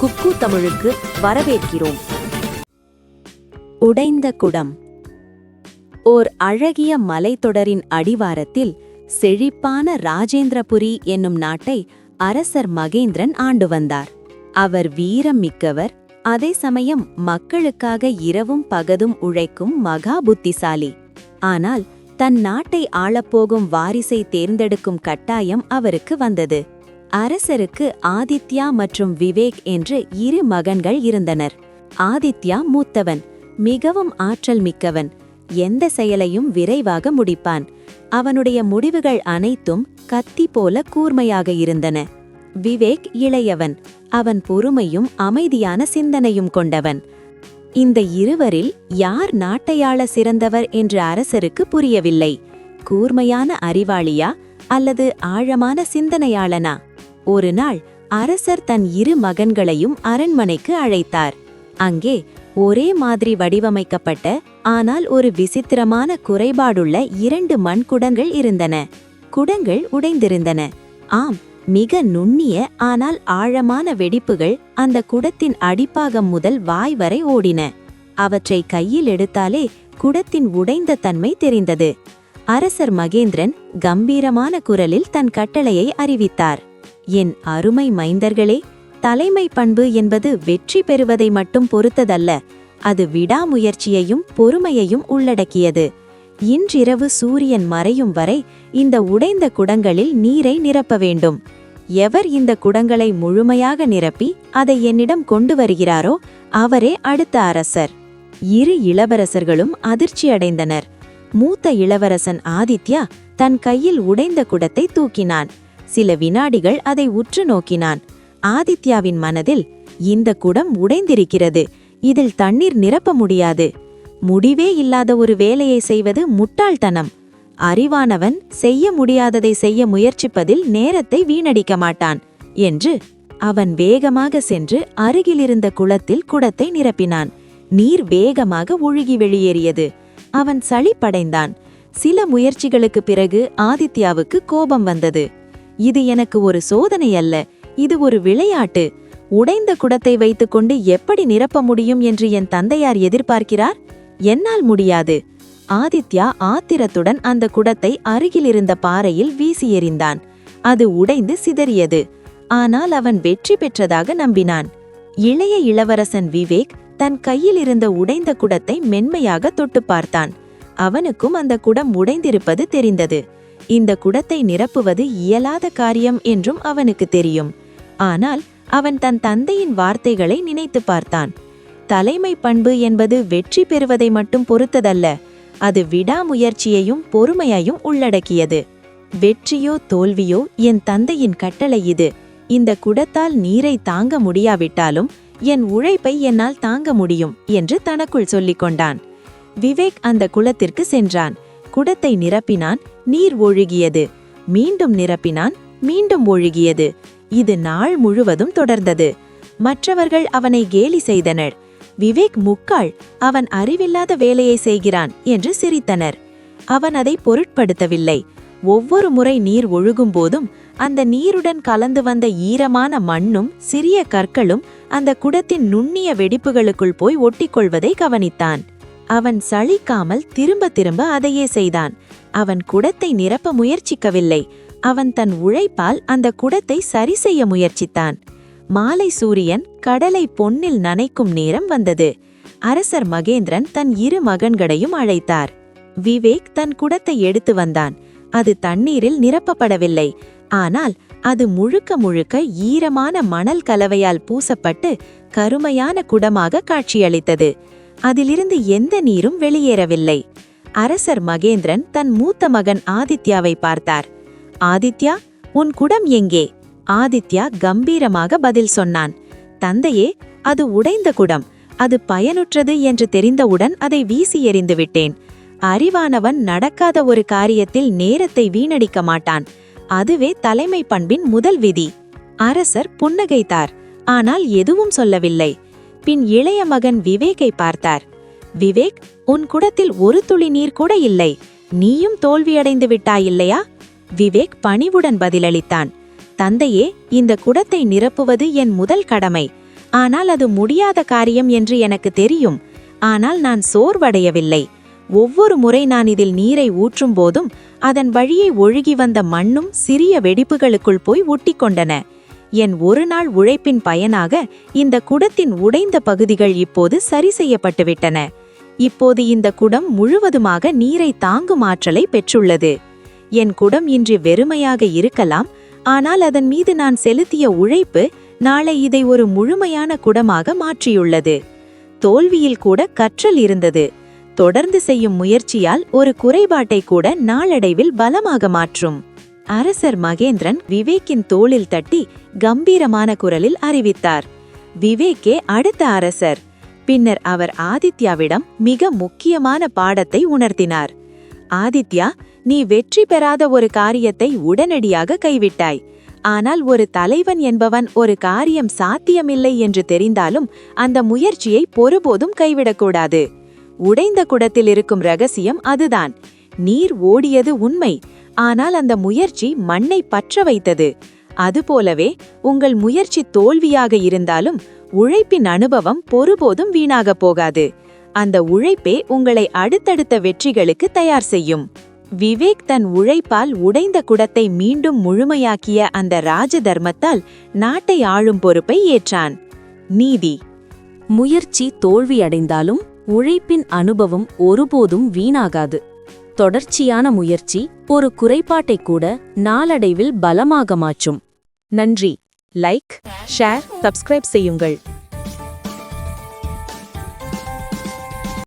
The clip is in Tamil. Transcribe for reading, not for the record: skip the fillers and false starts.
குக்கு தமிழுக்கு வரவேற்கிறோம். உடைந்த குடம். ஓர் அழகிய மலைத்தொடரின் அடிவாரத்தில் செழிப்பான ராஜேந்திரபுரி என்னும் நாட்டை அரசர் மகேந்திரன் ஆண்டு வந்தார். அவர் வீரம் மிக்கவர், அதே சமயம் மக்களுக்காக இரவும் பகலும் உழைக்கும் மகா புத்திசாலி. ஆனால் தன் நாட்டை ஆளப்போகும் வாரிசை தேர்ந்தெடுக்கும் கட்டாயம் அவருக்கு வந்தது. அரசருக்கு ஆதித்யா மற்றும் விவேக் என்று இரு மகன்கள் இருந்தனர். ஆதித்யா மூத்தவன், மிகவும் ஆற்றல் மிக்கவன், எந்த செயலையும் விரைவாக முடிப்பான். அவனுடைய முடிவுகள் அனைத்தும் கத்தி போல கூர்மையாக இருந்தன. விவேக் இளையவன், அவன் பொறுமையும் அமைதியான சிந்தனையும் கொண்டவன். இந்த இருவரில் யார் நாட்டையாள சிறந்தவர் என்று அரசருக்கு புரியவில்லை. கூர்மையான அறிவாளியா அல்லது ஆழமான சிந்தனையாளனா? ஒரு நாள் அரசர் தன் இரு மகன்களையும் அரண்மனைக்கு அழைத்தார். அங்கே ஒரே மாதிரி வடிவமைக்கப்பட்ட ஆனால் ஒரு விசித்திரமான குறைபாடுள்ள 2 மண்குடங்கள் இருந்தன. குடங்கள் உடைந்திருந்தன. ஆம், மிக நுண்ணிய ஆனால் ஆழமான வெடிப்புகள் அந்த குடத்தின் அடிப்பாகம் முதல் வாய் வரை ஓடின. அவற்றை கையில் எடுத்தாலே குடத்தின் உடைந்த தன்மை தெரிந்தது. அரசர் மகேந்திரன் கம்பீரமான குரலில் தன் கட்டளையை அறிவித்தார். என் அருமை மைந்தர்களே, தலைமை பண்பு என்பது வெற்றி பெறுவதை மட்டும் பொறுத்ததல்ல, அது விடாமுயற்சியையும் பொறுமையையும் உள்ளடக்கியது. இன்றிரவு சூரியன் மறையும் வரை இந்த உடைந்த குடங்களில் நீரை நிரப்ப வேண்டும். எவர் இந்த குடங்களை முழுமையாக நிரப்பி அதை என்னிடம் கொண்டு வருகிறாரோ அவரே அடுத்த அரசர். இரு இளவரசர்களும் அதிர்ச்சியடைந்தனர். மூத்த இளவரசன் ஆதித்யா தன் கையில் உடைந்த குடத்தை தூக்கினான். சில வினாடிகள் அதை உற்று நோக்கினான். ஆதித்யாவின் மனதில், இந்த குடம் உடைந்திருக்கிறது, இதில் தண்ணீர் நிரப்ப முடியாது. முடிவே இல்லாத ஒரு வேலையை செய்வது முட்டாள்தனம். அறிவானவன் செய்ய முடியாததை செய்ய முயற்சிப்பதில் நேரத்தை வீணடிக்க மாட்டான் என்று அவன் வேகமாக சென்று அருகிலிருந்த குளத்தில் குடத்தை நிரப்பினான். நீர் வேகமாக ஒழுகி வெளியேறியது. அவன் சலிப்படைந்தான். சில முயற்சிகளுக்கு பிறகு ஆதித்யாவுக்கு கோபம் வந்தது. இது எனக்கு ஒரு சோதனை அல்ல, இது ஒரு விளையாட்டு. உடைந்த குடத்தை வைத்துக்கொண்டு எப்படி நிரப்ப முடியும் என்று என் தந்தையார் எதிர்பார்க்கிறார்? என்னால் முடியாது. ஆதித்யா ஆத்திரத்துடன் அந்த குடத்தை அருகிலிருந்த பாறையில் வீசி எறிந்தான். அது உடைந்து சிதறியது. ஆனால் அவன் வெற்றி பெற்றதாக நம்பினான். இளைய இளவரசன் விவேக் தன் கையில் இருந்த உடைந்த குடத்தை மென்மையாக தொட்டு பார்த்தான். அவனுக்கும் அந்த குடம் உடைந்திருப்பது தெரிந்தது. இந்த குடத்தை நிரப்புவது இயலாத காரியம் என்றும் அவனுக்கு தெரியும். ஆனால் அவன் தன் தந்தையின் வார்த்தைகளை நினைத்து பார்த்தான். தலைமை பண்பு என்பது வெற்றி பெறுவதை மட்டும் பொறுத்ததல்ல, அது விடாமுயற்சியையும் பொறுமையையும் உள்ளடக்கியது. வெற்றியோ தோல்வியோ என் தந்தையின் கட்டளை இது. இந்த குடத்தால் நீரை தாங்க முடியாவிட்டாலும் என் உழைப்பை என்னால் தாங்க முடியும் என்று தனக்குள் சொல்லிக் கொண்டான். விவேக் அந்த குளத்திற்கு சென்றான். குடத்தை நிரப்பினான். நீர் ஒழுகியது. மீண்டும் நிரப்பினான். மீண்டும் ஒழுகியது. இது நாள் முழுவதும் தொடர்ந்தது. மற்றவர்கள் அவனை கேலி செய்தனர். விவேக் முக்காள், அவன் அறிவில்லாத வேலையை செய்கிறான் என்று சிரித்தனர். அவன் அதை பொருட்படுத்தவில்லை. ஒவ்வொரு முறை நீர் ஒழுகும் போதும் அந்த நீருடன் கலந்து வந்த ஈரமான மண்ணும் சிறிய கற்களும் அந்த குடத்தின் நுண்ணிய வெடிப்புகளுக்குள் போய் ஒட்டிக்கொள்வதை கவனித்தான். அவன் சலிக்காமல் திரும்ப திரும்ப அதையே செய்தான். அவன் குடத்தை நிரப்ப முயற்சிக்கவில்லை. அவன் தன் உழைப்பால் அந்த குடத்தை சரி செய்ய முயற்சித்தான். மாலை சூரியன் கடலை பொன்னில் நனைக்கும் நேரம் வந்தது. அரசர் மகேந்திரன் தன் இரு மகன்களையும் அழைத்தார். விவேக் தன் குடத்தை எடுத்து வந்தான். அது தண்ணீரில் நிரப்பப்படவில்லை. ஆனால் அது முழுக்க முழுக்க ஈரமான மணல் கலவையால் பூசப்பட்டு கருமையான குடமாக காட்சியளித்தது. அதிலிருந்து எந்த நீரும் வெளியேறவில்லை. அரசர் மகேந்திரன் தன் மூத்த மகன் ஆதித்யாவை பார்த்தார். ஆதித்யா, உன் குடம் எங்கே? ஆதித்யா கம்பீரமாக பதில் சொன்னான். தந்தையே, அது உடைந்த குடம். அது பயனுற்றது என்று தெரிந்தவுடன் அதை வீசி எறிந்து விட்டேன். அறிவானவன் நடக்காத ஒரு காரியத்தில் நேரத்தை வீணடிக்க மாட்டான். அதுவே தலைமை பண்பின் முதல் விதி. அரசர் புன்னகைத்தார். ஆனால் எதுவும் சொல்லவில்லை. பின் இளைய மகன் விவேக்கை பார்த்தார். விவேக், உன் குடத்தில் ஒரு துளி நீர் கூட இல்லை. நீயும் தோல்வியடைந்து விட்டாயில்லையா? விவேக் பணிவுடன் பதிலளித்தான். தந்தையே, இந்த குடத்தை நிரப்புவது என் முதல் கடமை. ஆனால் அது முடியாத காரியம் என்று எனக்கு தெரியும். ஆனால் நான் சோர்வடையவில்லை. ஒவ்வொரு முறை நான் இதில் நீரை ஊற்றும் போதும் அதன் வழியை ஒழுகி வந்த மண்ணும் சிறிய வெடிப்புகளுக்குள் போய் ஒட்டிக்கொண்டன. என் ஒரு நாள் உழைப்பின் பயனாக இந்த குடத்தின் உடைந்த பகுதிகள் இப்போது சரி செய்யப்பட்டுவிட்டன. இப்போது இந்த குடம் முழுவதுமாக நீரை தாங்கும் ஆற்றலை பெற்றுள்ளது. என் குடம் இன்று வெறுமையாக இருக்கலாம், ஆனால் அதன் மீது நான் செலுத்திய உழைப்பு நாளை இதை ஒரு முழுமையான குடமாக மாற்றியுள்ளது. தோல்வியில் கூட கற்றல் இருந்தது. தொடர்ந்து செய்யும் முயற்சியால் ஒரு குறைபாட்டை கூட நாளடைவில் பலமாக மாற்றும். அரசர் மகேந்திரன் விவேக்கின் தோளில் தட்டி கம்பீரமான குரலில் அறிவித்தார். விவேக்கே அடுத்த அரசர். பின்னர் அவர் ஆதித்யாவிடம் மிக முக்கியமான பாடத்தை உணர்த்தினார். ஆதித்யா, நீ வெற்றி பெறாத ஒரு காரியத்தை உடனடியாக கைவிட்டாய். ஆனால் ஒரு தலைவன் என்பவன் ஒரு காரியம் சாத்தியமில்லை என்று தெரிந்தாலும் அந்த முயற்சியை ஒருபோதும் கைவிடக்கூடாது. உடைந்த குடத்தில் இருக்கும் ரகசியம் அதுதான். நீர் ஓடியது உண்மை, ஆனால் அந்த முயற்சி மண்ணை பற்ற வைத்தது. அதுபோலவே உங்கள் முயற்சி தோல்வியாக இருந்தாலும் உழைப்பின் அனுபவம் ஒருபோதும் வீணாகப் போகாது. அந்த உழைப்பே உங்களை அடுத்தடுத்த வெற்றிகளுக்கு தயார் செய்யும். விவேக் தன் உழைப்பால் உடைந்த குடத்தை மீண்டும் முழுமையாக்கிய அந்த ராஜ தர்மத்தால் நாட்டை ஆளும் பொறுப்பை ஏற்றான். நீதி. முயற்சி தோல்வியடைந்தாலும் உழைப்பின் அனுபவம் ஒருபோதும் வீணாகாது. தொடர்ச்சியான முயற்சி ஒரு குறைபாட்டை கூட நாளடைவில் பலமாக மாற்றும். நன்றி. லைக், ஷேர், சப்ஸ்கிரைப் செய்யுங்கள்.